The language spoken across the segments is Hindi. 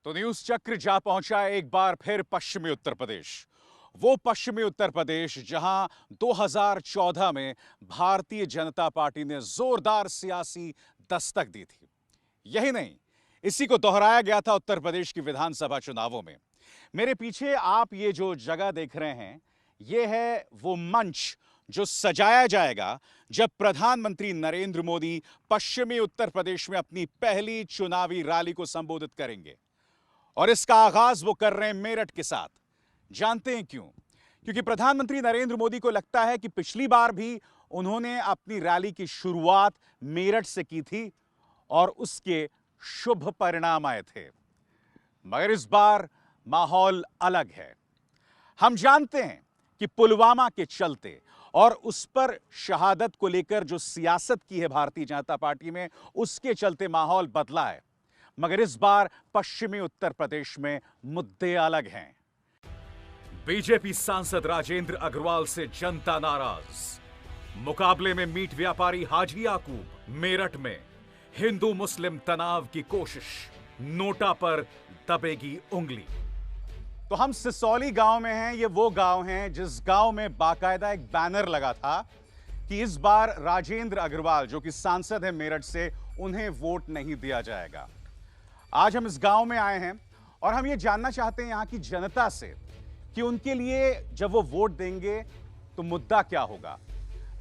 तो न्यूज चक्र जा पहुंचा एक बार फिर पश्चिमी उत्तर प्रदेश। वो पश्चिमी उत्तर प्रदेश जहां 2014 में भारतीय जनता पार्टी ने जोरदार सियासी दस्तक दी थी। यही नहीं, इसी को दोहराया गया था उत्तर प्रदेश की विधानसभा चुनावों में। मेरे पीछे आप ये जो जगह देख रहे हैं, ये है वो मंच जो सजाया जाएगा जब प्रधानमंत्री नरेंद्र मोदी पश्चिमी उत्तर प्रदेश में अपनी पहली चुनावी रैली को संबोधित करेंगे। और इसका आगाज वो कर रहे हैं मेरठ के साथ। जानते हैं क्यों? क्योंकि प्रधानमंत्री नरेंद्र मोदी को लगता है कि पिछली बार भी उन्होंने अपनी रैली की शुरुआत मेरठ से की थी और उसके शुभ परिणाम आए थे। मगर इस बार माहौल अलग है। हम जानते हैं कि पुलवामा के चलते और उस पर शहादत को लेकर जो सियासत की है भारतीय जनता पार्टी में, उसके चलते माहौल बदला है। मगर इस बार पश्चिमी उत्तर प्रदेश में मुद्दे अलग हैं। बीजेपी सांसद राजेंद्र अग्रवाल से जनता नाराज। मुकाबले में मीट व्यापारी हाजी याकूब। मेरठ में हिंदू मुस्लिम तनाव की कोशिश, नोटा पर दबेगी उंगली। तो हम सिसौली गांव में हैं। ये वो गांव है जिस गांव में बाकायदा एक बैनर लगा था कि इस बार राजेंद्र अग्रवाल जो कि सांसद है मेरठ से, उन्हें वोट नहीं दिया जाएगा। आज हम इस गांव में आए हैं और हम ये जानना चाहते हैं यहां की जनता से कि उनके लिए जब वो वोट देंगे तो मुद्दा क्या होगा,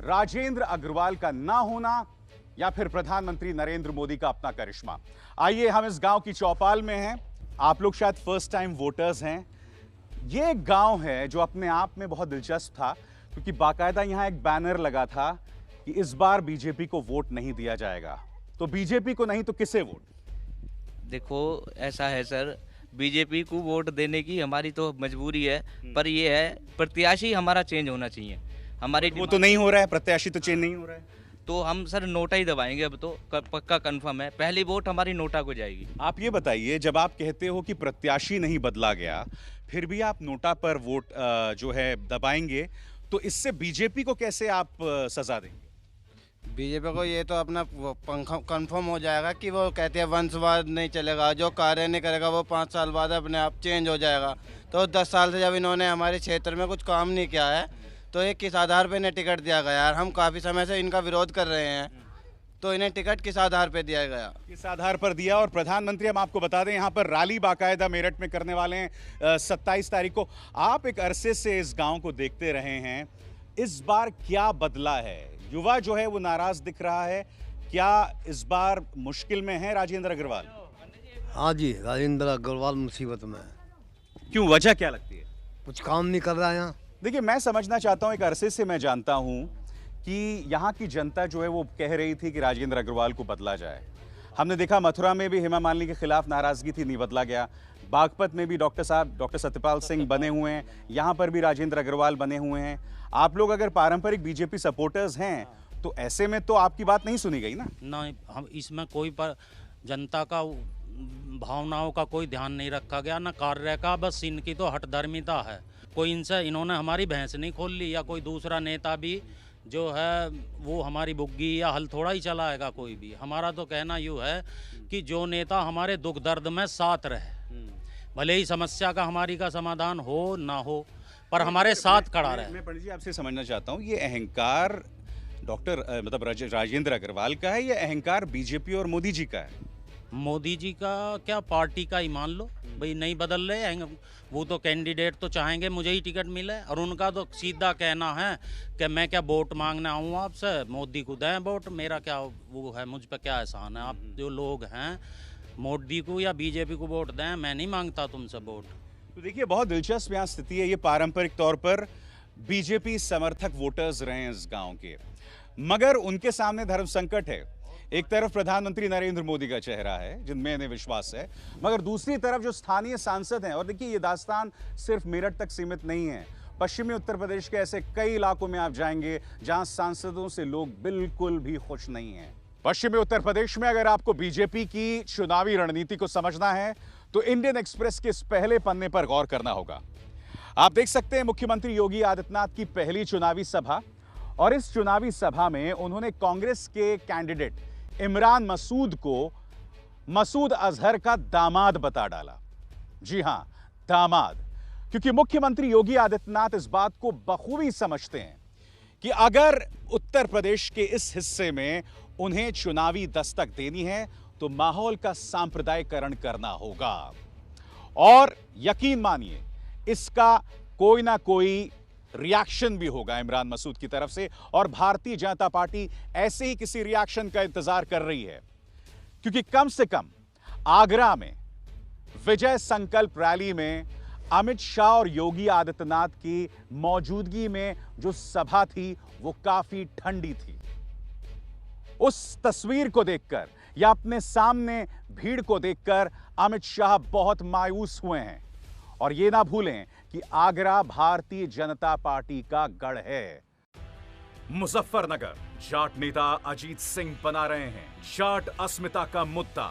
राजेंद्र अग्रवाल का ना होना या फिर प्रधानमंत्री नरेंद्र मोदी का अपना करिश्मा। आइए, हम इस गांव की चौपाल में हैं। आप लोग शायद फर्स्ट टाइम वोटर्स हैं। ये एक गांव है जो अपने आप में बहुत दिलचस्प था, क्योंकि बाकायदा यहां एक बैनर लगा था कि इस बार बीजेपी को वोट नहीं दिया जाएगा। तो बीजेपी को नहीं तो किसे वोट? देखो, ऐसा है सर, बीजेपी को वोट देने की हमारी तो मजबूरी है, पर ये है प्रत्याशी हमारा चेंज होना चाहिए। हमारी वो तो नहीं हो रहा है, प्रत्याशी तो चेंज नहीं हो रहा है। तो हम सर नोटा ही दबाएंगे। अब तो पक्का कंफर्म है, पहली वोट हमारी नोटा को जाएगी। आप ये बताइए, जब आप कहते हो कि प्रत्याशी नहीं बदला गया, फिर भी आप नोटा पर वोट जो है दबाएंगे, तो इससे बीजेपी को कैसे आप सजा देंगे? बीजेपी को ये तो अपना कंफर्म हो जाएगा कि वो कहते हैं वंशवाद नहीं चलेगा, जो कार्य नहीं करेगा वो 5 साल बाद अपने आप चेंज हो जाएगा। तो 10 साल से जब इन्होंने हमारे क्षेत्र में कुछ काम नहीं किया है, तो ये किस आधार पे इन्हें टिकट दिया गया? यार, हम काफ़ी समय से इनका विरोध कर रहे हैं, तो इन्हें टिकट किस आधार पे दिया गया? किस आधार पर दिया? और प्रधानमंत्री, हम आपको बता दें, यहाँ पर रैली बाकायदा मेरठ में करने वाले हैं 27 तारीख को। आप एक अरसे से इस गांव को देखते रहे हैं, इस बार क्या बदला है? युवा जो है वो नाराज दिख रहा है। क्या इस बार मुश्किल में है राजेंद्र अग्रवाल? हाँ जी, राजेंद्र अग्रवाल मुसीबत में है। क्यों, वजह क्या लगती है? कुछ काम नहीं कर रहा है यहाँ। देखिए, मैं समझना चाहता हूँ, एक अरसे से मैं जानता हूँ कि यहाँ की जनता जो है वो कह रही थी कि राजेंद्र अग्रवाल को बदला जाए। हमने देखा मथुरा में भी हेमा मालिनी के खिलाफ नाराजगी थी, नहीं बदला गया। बागपत में भी डॉक्टर सत्यपाल सिंह बने हुए हैं, यहाँ पर भी राजेंद्र अग्रवाल बने हुए हैं। आप लोग अगर पारंपरिक बीजेपी सपोर्टर्स हैं, तो ऐसे में तो आपकी बात नहीं सुनी गई ना? नहीं, हम इसमें कोई पर जनता का भावनाओं का कोई ध्यान नहीं रखा गया, ना कार्य का। बस इनकी तो हठधर्मिता है। कोई इनसे इन्होंने हमारी भैंस नहीं खोल ली, या कोई दूसरा नेता भी जो है वो हमारी बुग्गी या हल थोड़ा ही चलाएगा कोई भी। हमारा तो कहना यूँ है कि जो नेता हमारे दुख दर्द में साथ रहे, भले ही समस्या का हमारी का समाधान हो ना हो, पर हमारे साथ खड़ा रहे। मैं पंडित जी आपसे समझना चाहता हूँ, ये अहंकार राजेंद्र अग्रवाल का है या अहंकार बीजेपी और मोदी जी का है? मोदी जी का क्या, पार्टी का ही मान लो भाई। नहीं बदल रहे हैं वो, तो कैंडिडेट तो चाहेंगे मुझे ही टिकट मिले, और उनका तो सीधा कहना है कि मैं क्या वोट मांगने आऊँ आपसे, मोदी को दें वोट, मेरा क्या वो है, मुझ पर क्या एहसान है। आप जो लोग हैं मोदी को या बीजेपी को वोट दें, मैं नहीं मांगता तुमसे वोट। तो देखिए, बहुत दिलचस्प यहाँ स्थिति है। ये पारंपरिक तौर पर बीजेपी समर्थक वोटर्स रहे हैं इस गांव के, मगर उनके सामने धर्म संकट है। एक तरफ प्रधानमंत्री नरेंद्र मोदी का चेहरा है जिनमें इन्हें विश्वास है, मगर दूसरी तरफ जो स्थानीय सांसद हैं। और देखिए, ये दास्तान सिर्फ मेरठ तक सीमित नहीं है। पश्चिमी उत्तर प्रदेश के ऐसे कई इलाकों में आप जाएंगे जहां सांसदों से लोग बिल्कुल भी खुश नहीं हैं। पश्चिमी उत्तर प्रदेश में अगर आपको बीजेपी की चुनावी रणनीति को समझना है, तो इंडियन एक्सप्रेस के इस पहले पन्ने पर गौर करना होगा। आप देख सकते हैं मुख्यमंत्री योगी आदित्यनाथ की पहली चुनावी सभा, और इस चुनावी सभा में उन्होंने कांग्रेस के कैंडिडेट इमरान मसूद को मसूद अजहर का दामाद बता डाला। जी हां, दामाद। क्योंकि मुख्यमंत्री योगी आदित्यनाथ इस बात को बखूबी समझते हैं कि अगर उत्तर प्रदेश के इस हिस्से में उन्हें चुनावी दस्तक देनी है तो माहौल का सांप्रदायिकरण करना होगा। और यकीन मानिए, इसका कोई ना कोई रिएक्शन भी होगा इमरान मसूद की तरफ से, और भारतीय जनता पार्टी ऐसे ही किसी रिएक्शन का इंतजार कर रही है। क्योंकि कम से कम आगरा में विजय संकल्प रैली में अमित शाह और योगी आदित्यनाथ की मौजूदगी में जो सभा थी वो काफी ठंडी थी। उस तस्वीर को देखकर या अपने सामने भीड़ को देखकर अमित शाह बहुत मायूस हुए हैं। और यह ना भूलें कि आगरा भारतीय जनता पार्टी का गढ़ है। मुजफ्फरनगर जाट नेता अजीत सिंह बना रहे हैं जाट अस्मिता का मुद्दा।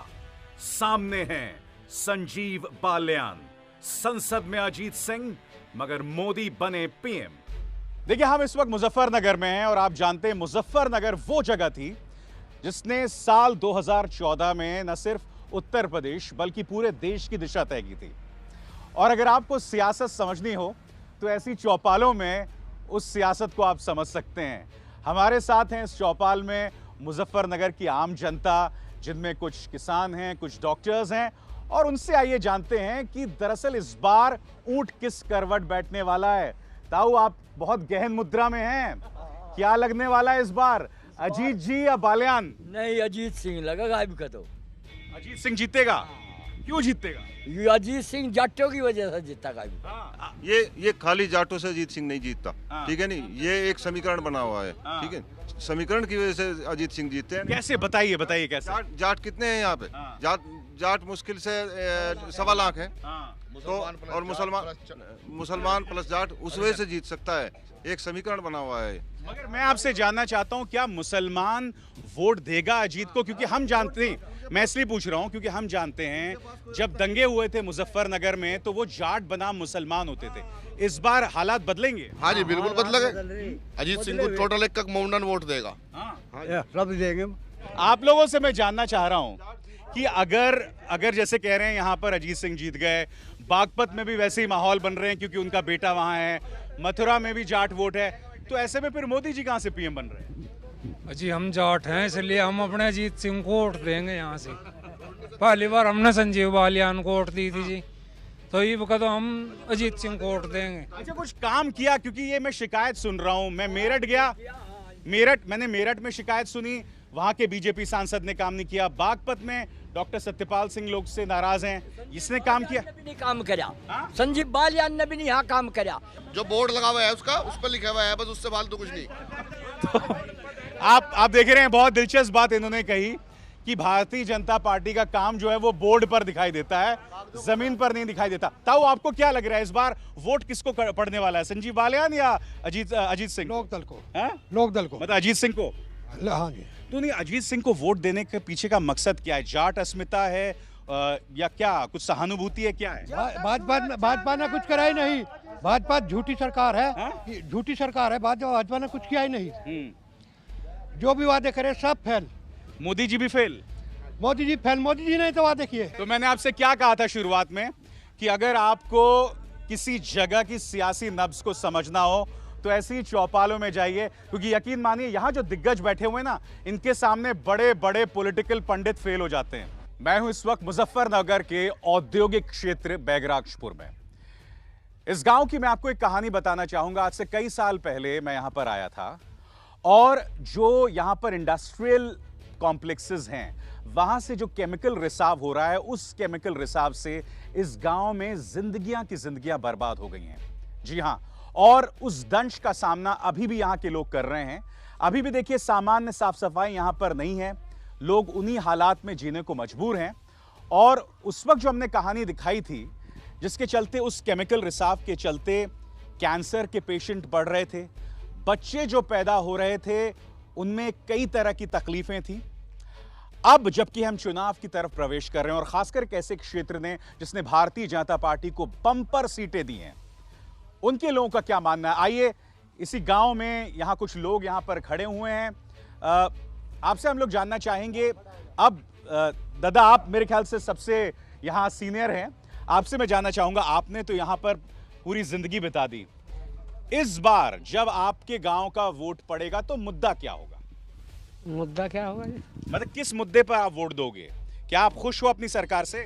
सामने हैं संजीव बाल्यान। संसद में अजीत सिंह, मगर मोदी बने पीएम। देखिए, हम इस वक्त मुजफ्फरनगर में हैं और आप जानते हैं मुजफ्फरनगर वो जगह थी जिसने साल 2014 में न सिर्फ उत्तर प्रदेश बल्कि पूरे देश की दिशा तय की थी। और अगर आपको सियासत समझनी हो तो ऐसी चौपालों में उस सियासत को आप समझ सकते हैं। हमारे साथ हैं इस चौपाल में मुजफ्फरनगर की आम जनता, जिनमें कुछ किसान हैं, कुछ डॉक्टर्स हैं, और उनसे आइए जानते हैं कि दरअसल इस बार ऊंट किस करवट बैठने वाला है। ताऊ, आप बहुत गहन मुद्रा में हैं, क्या लगने वाला है इस बार, अजीत जी या बाल्यान? नहीं, अजीत सिंह लगेगा अभी का तो। अजीत सिंह जीतेगा? क्यों जीतेगा? ये अजीत सिंह जाटों की वजह से जीता का अभी। ये खाली जाटों से अजीत सिंह नहीं जीतता, ठीक है नहीं, ये एक समीकरण बना हुआ है, ठीक है, समीकरण की वजह से अजीत सिंह जीतते हैं। कैसे? बताइए बताइए कैसे। जाट कितने हैं यहाँ पे? जाट मुश्किल से 1.25 लाख है, तो और मुसलमान प्लस जाट, उस वजह से जीत सकता है, एक समीकरण बना हुआ है। मगर मैं आपसे जानना चाहता हूं, क्या मुसलमान वोट देगा अजीत को? क्योंकि हम जानते हैं, मैं इसलिए पूछ रहा हूं क्योंकि हम जानते हैं जब दंगे हुए थे मुजफ्फरनगर में तो वो जाट बनाम मुसलमान होते थे। इस बार हालात बदलेंगे? हाँ जी, बिल्कुल बदलेंगे। अजीत सिंह को टोटल 1 मुंडन वोट देगा। सब देंगे। आप लोगों से मैं जानना चाह रहा हूं कि अगर जैसे कह रहे हैं यहां पर अजीत सिंह जीत गए, बागपत में भी वैसे ही माहौल बन रहे हैं क्योंकि उनका बेटा वहां है, मथुरा में भी जाट वोट है, तो ऐसे में फिर मोदी जी कहां से पीएम बन रहे हैं? जी, हम जाट हैं इसलिए हम अपने अजीत सिंह को वोट देंगे यहाँ से। पहली बार हमने संजीव बालियान को वोट दी थी जी, तो ये तो हम अजीत सिंह को वोट देंगे। अच्छा, कुछ काम किया? क्योंकि ये मैं शिकायत सुन रहा हूँ, मैं मेरठ गया, मैंने मेरठ में शिकायत सुनी, वहां के बीजेपी सांसद ने काम नहीं किया। बागपत में डॉक्टर सत्यपाल सिंह लोग से नाराज हैं, इसने काम किया? नहीं काम करा, संजीव बालियान ने भी नहीं यहाँ काम करा। जो बोर्ड लगा हुआ है उसका, उस पर लिखा हुआ है बस, उससे फालतू कुछ नहीं। तो आप देख रहे हैं, बहुत दिलचस्प बात इन्होंने कही कि भारतीय जनता पार्टी का काम जो है वो बोर्ड पर दिखाई देता है, जमीन पर नहीं दिखाई देता। ताऊ, आपको क्या लग रहा है इस बार वोट किसको पड़ने वाला है, संजीव बालियान या अजीत सिंह? लोकदल को। है? लोकदल को, मतलब अजीत सिंह को? हाँ जी। तो नहीं, अजीत सिंह को वोट देने के पीछे का मकसद क्या है? जाट अस्मिता है या क्या, कुछ सहानुभूति है, क्या है? भाजपा ने कुछ करा ही नहीं। भाजपा झूठी सरकार है, झूठी सरकार है, भाजपा ने कुछ किया ही नहीं। जो भी वादे करे सब फेल। मोदी जी भी फेल? मोदी जी फेल, मोदी जी ने तो वादे किए। तो मैंने आपसे क्या कहा था शुरुआत में कि अगर आपको किसी जगह की सियासी नब्ज को समझना हो तो ऐसी चौपालों में जाइए, क्योंकि यकीन मानिए यहां जो दिग्गज बैठे हुए ना, इनके सामने बड़े बड़े पॉलिटिकल पंडित फेल हो जाते हैं। मैं हूं इस वक्त मुजफ्फरनगर के औद्योगिक क्षेत्र बैगराक्षपुर में। इस गांव की मैं आपको एक कहानी बताना चाहूंगा। आज से कई साल पहले मैं यहां पर आया था और जो यहां पर इंडस्ट्रियल कॉम्प्लेक्सेस हैं, वहां से जो केमिकल रिसाव हो रहा है, उस केमिकल रिसाव से इस गांव में जिंदगियां की जिंदगियां बर्बाद हो गई हैं। जी हां, और उस दंश का सामना अभी भी यहां के लोग कर रहे हैं। अभी भी देखिए, सामान्य साफ सफाई यहां पर नहीं है, लोग उन्हीं हालात में जीने को मजबूर हैं। और उस वक्त जो हमने कहानी दिखाई थी, जिसके चलते, उस केमिकल रिसाव के चलते कैंसर के पेशेंट बढ़ रहे थे, बच्चे जो पैदा हो रहे थे उनमें कई तरह की तकलीफें थी। अब जबकि हम चुनाव की तरफ प्रवेश कर रहे हैं और खासकर ऐसे क्षेत्र ने जिसने भारतीय जनता पार्टी को बम्पर सीटें दी हैं, उनके लोगों का क्या मानना है? आइए, इसी गांव में यहां कुछ लोग यहां पर खड़े हुए हैं। आपसे हम लोग जानना चाहेंगे। अब दादा, आप मेरे ख्याल से सबसे यहां सीनियर हैं, आपसे मैं जानना चाहूंगा, आपने तो यहां पर पूरी जिंदगी बिता दी, इस बार जब आपके गांव का वोट पड़ेगा तो मुद्दा क्या होगा? मुद्दा क्या होगा जी? मतलब किस मुद्दे पर आप वोट दोगे? क्या आप खुश हो अपनी सरकार से?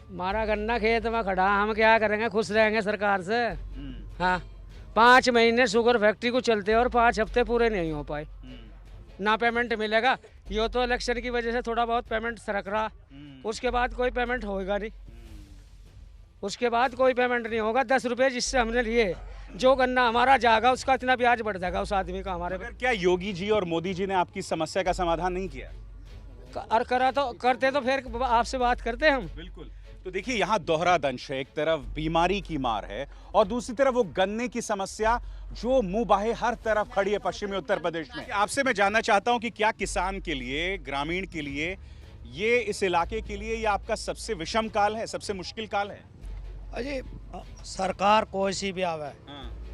हमारा गन्ना खेत में खड़ा, हम क्या करेंगे, खुश रहेंगे सरकार से। हाँ, 5 महीने शुगर फैक्ट्री को चलते और 5 हफ्ते पूरे नहीं हो पाए, ना पेमेंट मिलेगा। ये तो इलेक्शन की वजह से थोड़ा बहुत पेमेंट सरक रहा, उसके बाद कोई पेमेंट होगा नहीं, उसके बाद कोई पेमेंट नहीं होगा। 10 रुपये जिससे हमने लिए, जो गन्ना हमारा जाएगा उसका इतना ब्याज बढ़ जाएगा उस आदमी का हमारे पर। क्या योगी जी और मोदी जी ने आपकी समस्या का समाधान नहीं किया? और करा तो करते तो फिर आपसे बात करते हम। बिल्कुल। तो देखिए, यहाँ दोहरा दंश है, एक तरफ बीमारी की मार है और दूसरी तरफ वो गन्ने की समस्या जो मुंह बाहे हर तरफ खड़ी है पश्चिमी उत्तर प्रदेश में। आपसे मैं जानना चाहता हूँ कि क्या किसान के लिए, ग्रामीण के लिए, ये इस इलाके के लिए ये आपका सबसे विषम काल है, सबसे मुश्किल काल है? अजी सरकार कोई सी भी आवे,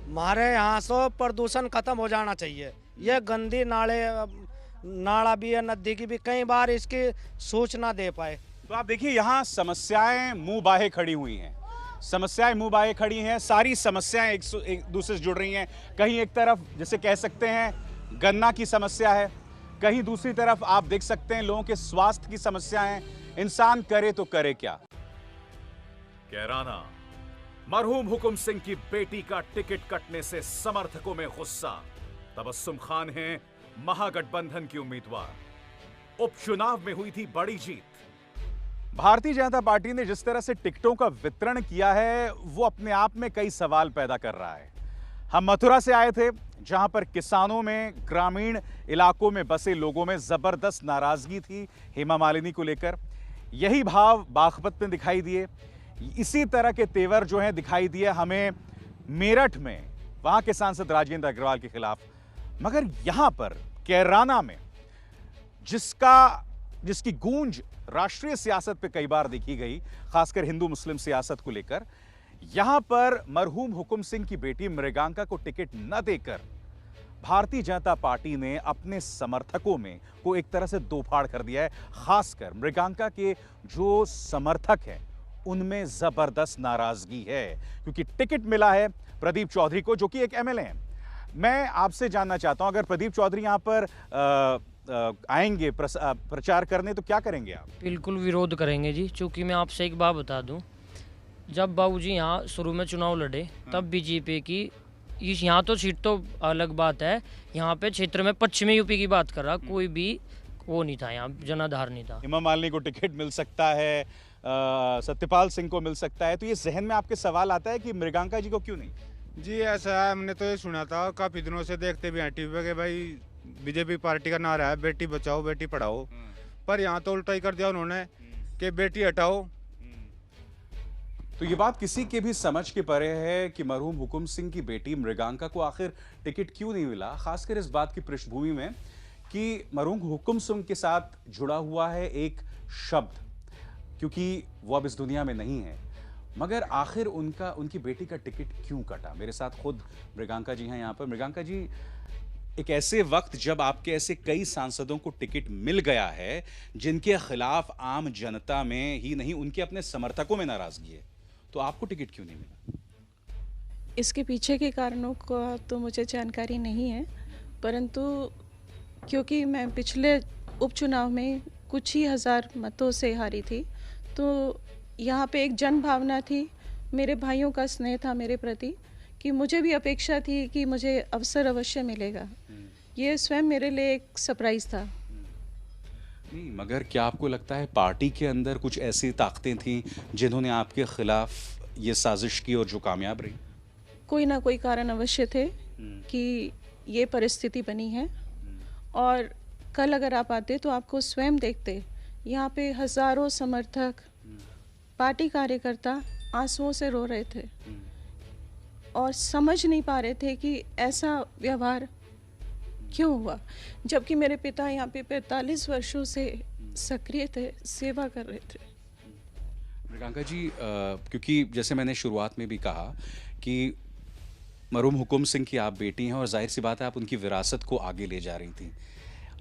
हमारे यहाँ से प्रदूषण खत्म हो जाना चाहिए। ये गंदी नाला भी है, नदी की भी, कई बार इसकी सूचना दे पाए। तो आप देखिए, यहाँ समस्याएं मुंह बाहे खड़ी हुई हैं, समस्याएं मुंह बाहे खड़ी हैं, सारी समस्याएं एक दूसरे से जुड़ रही हैं। कहीं एक तरफ जैसे कह सकते हैं गन्ना की समस्या है, कहीं दूसरी तरफ आप देख सकते हैं लोगों के स्वास्थ्य की समस्या है। इंसान करे तो करे क्या? कैराना, मरहूम हुकुम सिंह की बेटी का टिकट कटने से समर्थकों में गुस्सा। तबस्सुम खान हैं महागठबंधन की उम्मीदवार। उपचुनाव में हुई थी बड़ी जीत। भारतीय जनता पार्टी ने जिस तरह से टिकटों का वितरण किया है वो अपने आप में कई सवाल पैदा कर रहा है। हम मथुरा से आए थे, जहां पर किसानों में, ग्रामीण इलाकों में बसे लोगों में जबरदस्त नाराजगी थी हेमा मालिनी को लेकर। यही भाव बागपत में दिखाई दिए, इसी तरह के तेवर जो हैं दिखाई दिए हमें मेरठ में, वहां के सांसद राजेंद्र अग्रवाल के खिलाफ। मगर यहां पर कैराना में जिसकी गूंज राष्ट्रीय सियासत पे कई बार देखी गई, खासकर हिंदू मुस्लिम सियासत को लेकर, यहां पर मरहूम हुकुम सिंह की बेटी मृगांका को टिकट न देकर भारतीय जनता पार्टी ने अपने समर्थकों में को एक तरह से दो फाड़ कर दिया है। खासकर मृगांका के जो समर्थक हैं उनमें जबरदस्त नाराजगी है, क्योंकि टिकट मिला है प्रदीप चौधरी को, जो कि एक एमएलए हैं। मैं आपसे जानना चाहता हूं, अगर प्रदीप चौधरी यहां पर आएंगे प्रचार करने तो क्या करेंगे आप? बिल्कुल विरोध करेंगे जी, क्योंकि मैं आपसे एक बात बता दूं, जब बाबूजी यहाँ शुरू में चुनाव लड़े तब बीजेपी की यहाँ तो सीट तो अलग बात है, यहाँ पे क्षेत्र में पश्चिमी यूपी की बात कर रहा, कोई भी वो नहीं था, यहाँ जनाधार नहीं था। हेमा मालिनी को टिकट मिल सकता है, सत्यपाल सिंह को मिल सकता है, तो ये जहन में आपके सवाल आता है कि मृगांका जी को क्यों नहीं? जी ऐसा है, हमने तो ये सुना था काफी दिनों से, देखते भी हैं टीवी पे कि भाई बीजेपी पार्टी का नारा है बेटी बचाओ बेटी पढ़ाओ, पर यहाँ तो उल्टा ही कर दिया उन्होंने कि बेटी हटाओ। तो ये बात किसी के भी समझ के परे है कि मरहूम हुकुम सिंह की बेटी मृगांका को आखिर टिकट क्यों नहीं मिला, खासकर इस बात की पृष्ठभूमि में कि मरहूम हुकुम सिंह के साथ जुड़ा हुआ है एक शब्द, क्योंकि वो अब इस दुनिया में नहीं है। मगर आखिर उनकी बेटी का टिकट क्यों कटा? मेरे साथ खुद मृगांका जी हैं यहाँ पर। मृगांका जी, एक ऐसे वक्त जब आपके ऐसे कई सांसदों को टिकट मिल गया है जिनके खिलाफ आम जनता में ही नहीं उनके अपने समर्थकों में नाराजगी है, तो आपको टिकट क्यों नहीं मिला? इसके पीछे के कारणों का तो मुझे जानकारी नहीं है, परंतु क्योंकि मैं पिछले उपचुनाव में कुछ ही हजार मतों से हारी थी, तो यहाँ पे एक जन भावना थी, मेरे भाइयों का स्नेह था मेरे प्रति, कि मुझे भी अपेक्षा थी कि मुझे अवसर अवश्य मिलेगा। ये स्वयं मेरे लिए एक सरप्राइज था। नहीं, मगर क्या आपको लगता है पार्टी के अंदर कुछ ऐसी ताकतें थीं जिन्होंने आपके खिलाफ ये साजिश की और जो कामयाब रही? कोई ना कोई कारण अवश्य थे कि ये परिस्थिति बनी है, और कल अगर आप आते तो आपको स्वयं देखते, यहाँ पे हजारों समर्थक, पार्टी कार्यकर्ता आंसुओं से रो रहे थे और समझ नहीं पा रहे थे कि ऐसा व्यवहार क्यों हुआ, जबकि मेरे पिता यहाँ पे 45 वर्षों से सक्रिय थे, सेवा कर रहे थे। मृगांका जी, क्योंकि जैसे मैंने शुरुआत में भी कहा कि मरहूम हुकुम सिंह की आप बेटी हैं और जाहिर सी बात है आप उनकी विरासत को आगे ले जा रही थी।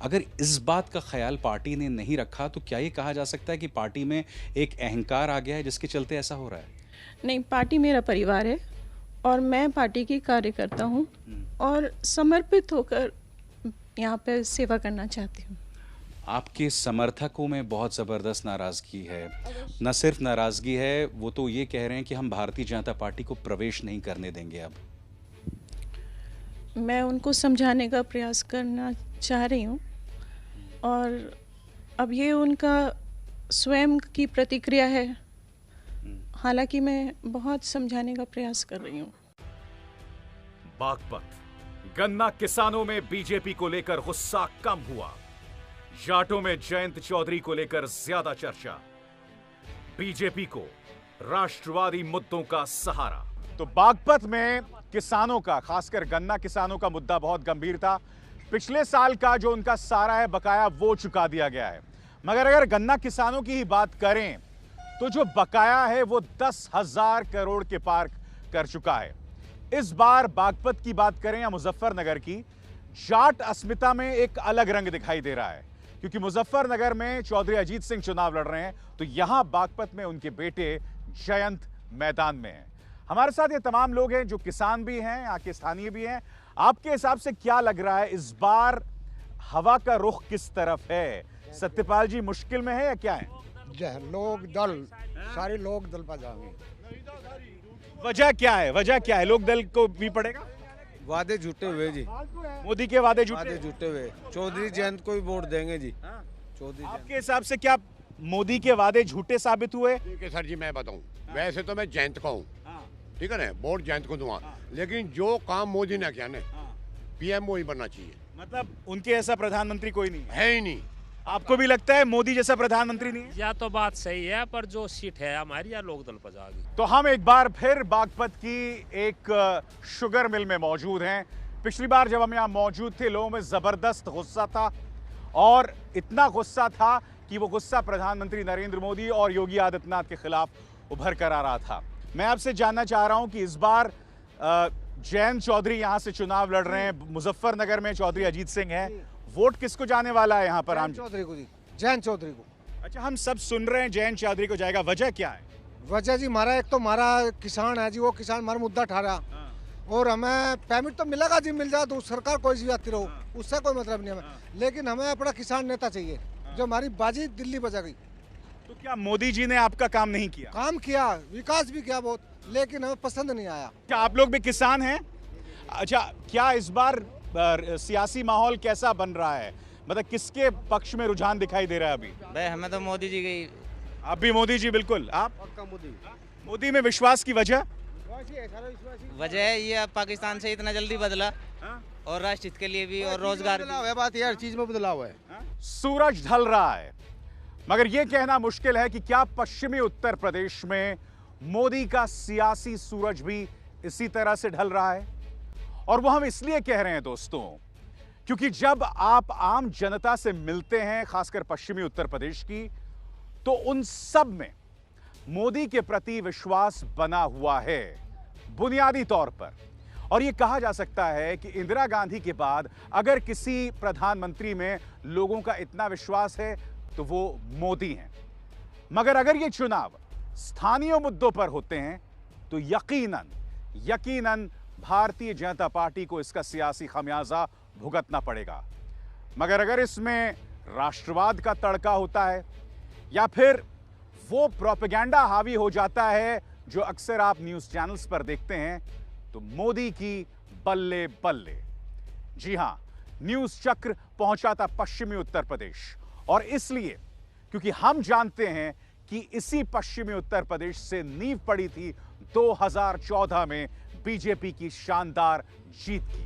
अगर इस बात का ख्याल पार्टी ने नहीं रखा तो क्या ये कहा जा सकता है कि पार्टी में एक अहंकार आ गया है जिसके चलते ऐसा हो रहा है? नहीं, पार्टी मेरा परिवार है और मैं पार्टी की कार्यकर्ता हूँ और समर्पित होकर यहाँ पे सेवा करना चाहती हूँ। आपके समर्थकों में बहुत ज़बरदस्त नाराज़गी है। न सिर्फ नाराज़गी है, वो तो ये कह रहे हैं कि हम भारतीय जनता पार्टी को प्रवेश नहीं करने देंगे। अब मैं उनको समझाने का प्रयास करना चाह रही हूँ और अब ये उनका स्वयं की प्रतिक्रिया है। हालांकि मैं बहुत समझाने का प्रयास कर रही हूँ। बागपत गन्ना किसानों में बीजेपी को लेकर गुस्सा कम हुआ। जाटों में जयंत चौधरी को लेकर ज्यादा चर्चा। बीजेपी को राष्ट्रवादी मुद्दों का सहारा। तो बागपत में किसानों का, खासकर गन्ना किसानों का मुद्दा बहुत गंभीर था। पिछले साल का जो उनका सारा है बकाया वो चुका दिया गया है, मगर अगर गन्ना किसानों की ही बात करें तो जो बकाया है वो 10,000 करोड़ के पार कर चुका है। इस बार बागपत की बात करें या मुजफ्फरनगर की, जाट अस्मिता में एक अलग रंग दिखाई दे रहा है, क्योंकि मुजफ्फरनगर में चौधरी अजीत सिंह चुनाव लड़ रहे हैं तो यहां बागपत में उनके बेटे जयंत मैदान में हैं। हमारे साथ ये तमाम लोग हैं जो किसान भी हैं, यहाँ के स्थानीय भी हैं। आपके हिसाब से क्या लग रहा है, इस बार हवा का रुख किस तरफ है? सत्यपाल जी मुश्किल में है या क्या है? लोग दल, सारे लोग दल पर जाएंगे। वजह क्या है? वजह क्या है? लोक दल को भी पड़ेगा। वादे झूठे हुए जी, मोदी के वादे झूठे हुए। चौधरी जयंत को भी वोट देंगे जी। चौधरी आपके हिसाब से क्या मोदी के वादे झूठे साबित हुए? ठीक है सर जी, मैं बताऊं, वैसे तो मैं जयंत को हूँ, ठीक है ना, वोट जयंत को दूंगा, लेकिन जो काम मोदी ने किया ना, पीएम वही बनना चाहिए। मतलब उनके ऐसा प्रधानमंत्री कोई नहीं है ही नहीं। आपको भी लगता है मोदी जैसा प्रधानमंत्री नहीं है? या तो बात सही है, पर जो सीट है हमारी या लोक दल पर जाएगी। तो हम एक बार फिर बागपत की एक शुगर मिल में मौजूद हैं। पिछली बार जब हम यहाँ मौजूद थे लोगों में जबरदस्त गुस्सा था और इतना गुस्सा था कि वो गुस्सा प्रधानमंत्री नरेंद्र मोदी और योगी आदित्यनाथ के खिलाफ उभर कर आ रहा था। मैं आपसे जानना चाह रहा हूं कि इस बार जयंत चौधरी यहां से चुनाव लड़ रहे हैं, मुजफ्फरनगर में चौधरी अजीत सिंह हैं, वोट किसको जाने वाला है यहाँ पर? जयंत चौधरी को जी, जयंत चौधरी को। अच्छा, हम सब सुन रहे हैं जयंत चौधरी को जाएगा, वजह क्या है? वजह जी हमारा, एक तो हमारा किसान है जी, वो किसान हमारा मुद्दा ठा रहा और हमें पेमेंट तो मिलेगा जी, मिल जाए तो सरकार कोई सी आती रहो, उससे कोई मतलब नहीं हमें, लेकिन हमें अपना किसान नेता चाहिए जो हमारी बाजी दिल्ली बजा गई। तो क्या मोदी जी ने आपका काम नहीं किया? काम किया, विकास भी किया बहुत, लेकिन हमें पसंद नहीं आया। क्या आप लोग भी किसान हैं? अच्छा, क्या इस बार सियासी माहौल कैसा बन रहा है? मतलब किसके पक्ष में रुझान दिखाई दे रहा है अभी? भाई हमें तो मोदी जी की। आप भी मोदी जी? बिल्कुल। आप? पक्का मोदी। मोदी में विश्वास की वजह? वजह है ये पाकिस्तान से इतना जल्दी बदला और राष्ट्र हित के लिए भी और रोजगार है, बात हर चीज में बदलाव है। सूरज ढल रहा है, मगर यह कहना मुश्किल है कि क्या पश्चिमी उत्तर प्रदेश में मोदी का सियासी सूरज भी इसी तरह से ढल रहा है। और वो हम इसलिए कह रहे हैं दोस्तों, क्योंकि जब आप आम जनता से मिलते हैं, खासकर पश्चिमी उत्तर प्रदेश की, तो उन सब में मोदी के प्रति विश्वास बना हुआ है बुनियादी तौर पर। और यह कहा जा सकता है कि इंदिरा गांधी के बाद अगर किसी प्रधानमंत्री में लोगों का इतना विश्वास है तो वो मोदी हैं। मगर अगर ये चुनाव स्थानीय मुद्दों पर होते हैं तो यकीनन भारतीय जनता पार्टी को इसका सियासी खमियाजा भुगतना पड़ेगा। मगर अगर इसमें राष्ट्रवाद का तड़का होता है या फिर वो प्रोपेगेंडा हावी हो जाता है जो अक्सर आप न्यूज़ चैनल्स पर देखते हैं, तो मोदी की बल्ले बल्ले। जी हां, न्यूज़ चक्र पहुंचा था पश्चिमी उत्तर प्रदेश, और इसलिए क्योंकि हम जानते हैं कि इसी पश्चिमी उत्तर प्रदेश से नींव पड़ी थी 2014 में बीजेपी की शानदार जीत की।